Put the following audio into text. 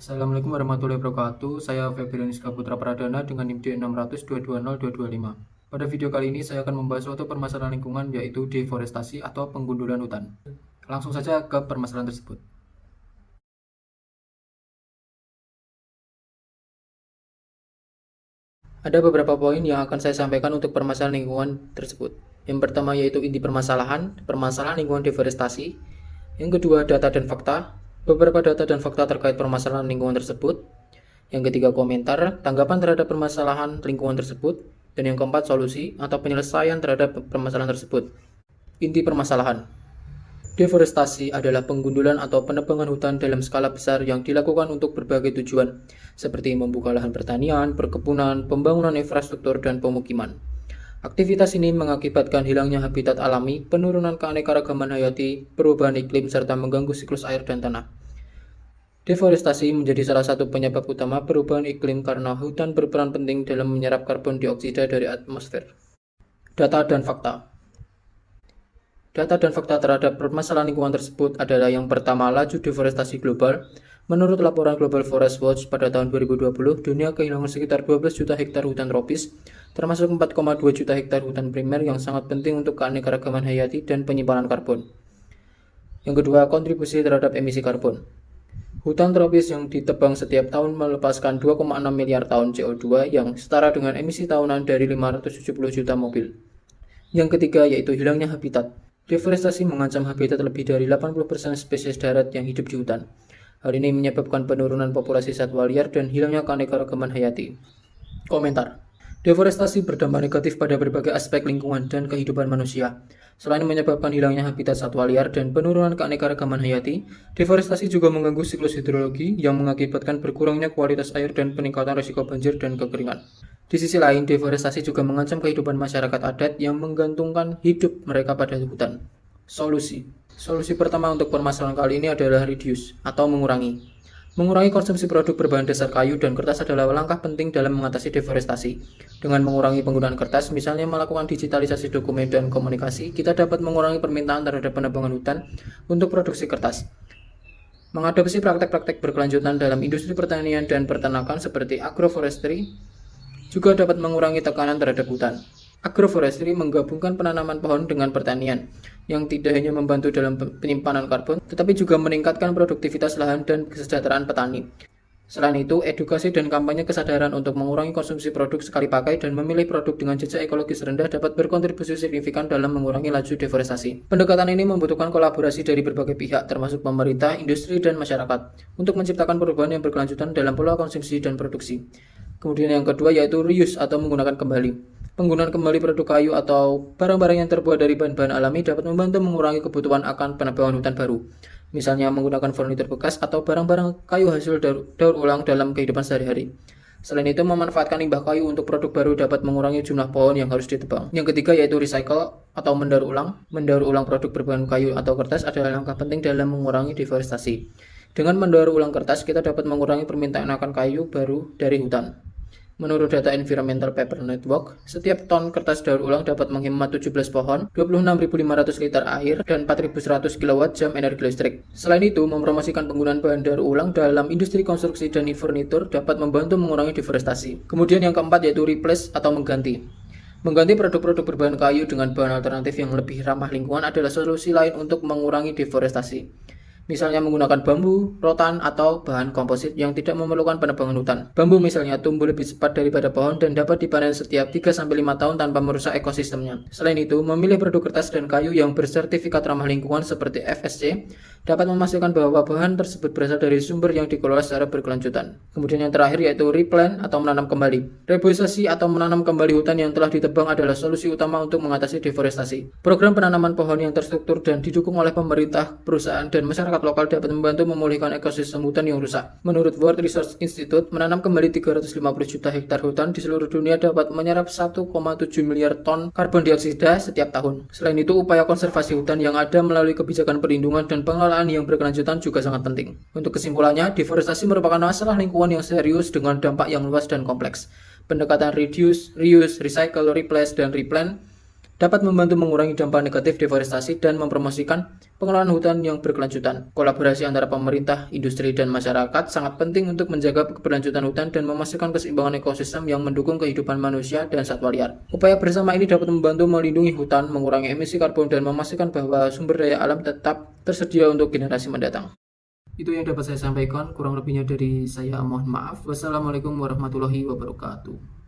Assalamualaikum warahmatullahi wabarakatuh. Saya Febrianis Putra Pradana dengan NIM D600220225. Pada video kali ini saya akan membahas suatu permasalahan lingkungan yaitu deforestasi atau penggundulan hutan. Langsung saja ke permasalahan tersebut. Ada beberapa poin yang akan saya sampaikan untuk permasalahan lingkungan tersebut. Yang pertama yaitu inti permasalahan lingkungan deforestasi. Yang kedua, data dan fakta, beberapa data dan fakta terkait permasalahan lingkungan tersebut. Yang ketiga, komentar, tanggapan terhadap permasalahan lingkungan tersebut. Dan yang keempat, solusi atau penyelesaian terhadap permasalahan tersebut. Inti permasalahan. Deforestasi adalah penggundulan atau penebangan hutan dalam skala besar yang dilakukan untuk berbagai tujuan, seperti membuka lahan pertanian, perkebunan, pembangunan infrastruktur, dan pemukiman. Aktivitas ini mengakibatkan hilangnya habitat alami, penurunan keanekaragaman hayati, perubahan iklim, serta mengganggu siklus air dan tanah. Deforestasi menjadi salah satu penyebab utama perubahan iklim karena hutan berperan penting dalam menyerap karbon dioksida dari atmosfer. Data dan fakta. Data dan fakta terhadap permasalahan lingkungan tersebut adalah yang pertama, laju deforestasi global. Menurut laporan Global Forest Watch pada tahun 2020, dunia kehilangan sekitar 12 juta hektar hutan tropis, termasuk 4,2 juta hektar hutan primer yang sangat penting untuk keanekaragaman hayati dan penyimpanan karbon. Yang kedua, kontribusi terhadap emisi karbon. Hutan tropis yang ditebang setiap tahun melepaskan 2,6 miliar ton CO2 yang setara dengan emisi tahunan dari 570 juta mobil. Yang ketiga yaitu hilangnya habitat. Deforestasi mengancam habitat lebih dari 80% spesies darat yang hidup di hutan. Hal ini menyebabkan penurunan populasi satwa liar dan hilangnya keanekaragaman hayati. Komentar. Deforestasi berdampak negatif pada berbagai aspek lingkungan dan kehidupan manusia. Selain menyebabkan hilangnya habitat satwa liar dan penurunan keanekaragaman hayati, deforestasi juga mengganggu siklus hidrologi yang mengakibatkan berkurangnya kualitas air dan peningkatan risiko banjir dan kekeringan. Di sisi lain, deforestasi juga mengancam kehidupan masyarakat adat yang menggantungkan hidup mereka pada hutan. Solusi. Solusi pertama untuk permasalahan kali ini adalah reduce atau mengurangi. Mengurangi konsumsi produk berbahan dasar kayu dan kertas adalah langkah penting dalam mengatasi deforestasi. Dengan mengurangi penggunaan kertas, misalnya melakukan digitalisasi dokumen dan komunikasi, kita dapat mengurangi permintaan terhadap penebangan hutan untuk produksi kertas. Mengadopsi praktek-praktek berkelanjutan dalam industri pertanian dan peternakan seperti agroforestry juga dapat mengurangi tekanan terhadap hutan. Agroforestry menggabungkan penanaman pohon dengan pertanian, yang tidak hanya membantu dalam penyimpanan karbon, tetapi juga meningkatkan produktivitas lahan dan kesejahteraan petani. Selain itu, edukasi dan kampanye kesadaran untuk mengurangi konsumsi produk sekali pakai dan memilih produk dengan jejak ekologis rendah dapat berkontribusi signifikan dalam mengurangi laju deforestasi. Pendekatan ini membutuhkan kolaborasi dari berbagai pihak, termasuk pemerintah, industri, dan masyarakat, untuk menciptakan perubahan yang berkelanjutan dalam pola konsumsi dan produksi. Kemudian yang kedua yaitu reuse atau menggunakan kembali. Penggunaan kembali produk kayu atau barang-barang yang terbuat dari bahan-bahan alami dapat membantu mengurangi kebutuhan akan penebangan hutan baru. Misalnya menggunakan furnitur bekas atau barang-barang kayu hasil daur ulang dalam kehidupan sehari-hari. Selain itu, memanfaatkan limbah kayu untuk produk baru dapat mengurangi jumlah pohon yang harus ditebang. Yang ketiga yaitu recycle atau mendaur ulang. Mendaur ulang produk berbahan kayu atau kertas adalah langkah penting dalam mengurangi deforestasi. Dengan mendaur ulang kertas, kita dapat mengurangi permintaan akan kayu baru dari hutan. Menurut data Environmental Paper Network, setiap ton kertas daur ulang dapat menghemat 17 pohon, 26.500 liter air, dan 4.100 kWh energi listrik. Selain itu, mempromosikan penggunaan bahan daur ulang dalam industri konstruksi dan furnitur dapat membantu mengurangi deforestasi. Kemudian yang keempat yaitu replace atau mengganti. Mengganti produk-produk berbahan kayu dengan bahan alternatif yang lebih ramah lingkungan adalah solusi lain untuk mengurangi deforestasi. Misalnya menggunakan bambu, rotan, atau bahan komposit yang tidak memerlukan penebangan hutan. Bambu misalnya tumbuh lebih cepat daripada pohon dan dapat dipanen setiap 3-5 tahun tanpa merusak ekosistemnya. Selain itu, memilih produk kertas dan kayu yang bersertifikat ramah lingkungan seperti FSC dapat memastikan bahwa bahan tersebut berasal dari sumber yang dikelola secara berkelanjutan. Kemudian yang terakhir yaitu replant atau menanam kembali. Reboisasi atau menanam kembali hutan yang telah ditebang adalah solusi utama untuk mengatasi deforestasi. Program penanaman pohon yang terstruktur dan didukung oleh pemerintah, perusahaan, dan masyarakat lokal dapat membantu memulihkan ekosistem hutan yang rusak. Menurut World Resource Institute, menanam kembali 350 juta hektar hutan di seluruh dunia dapat menyerap 1,7 miliar ton karbon dioksida setiap tahun. Selain itu, upaya konservasi hutan yang ada melalui kebijakan perlindungan dan pengelolaan yang berkelanjutan juga sangat penting. Untuk kesimpulannya, deforestasi merupakan masalah lingkungan yang serius dengan dampak yang luas dan kompleks. Pendekatan reduce, reuse, recycle, replace, dan replant dapat membantu mengurangi dampak negatif deforestasi dan mempromosikan pengelolaan hutan yang berkelanjutan. Kolaborasi antara pemerintah, industri, dan masyarakat sangat penting untuk menjaga keberlanjutan hutan dan memastikan keseimbangan ekosistem yang mendukung kehidupan manusia dan satwa liar. Upaya bersama ini dapat membantu melindungi hutan, mengurangi emisi karbon, dan memastikan bahwa sumber daya alam tetap tersedia untuk generasi mendatang. Itu yang dapat saya sampaikan, kurang lebihnya dari saya mohon maaf. Wassalamualaikum warahmatullahi wabarakatuh.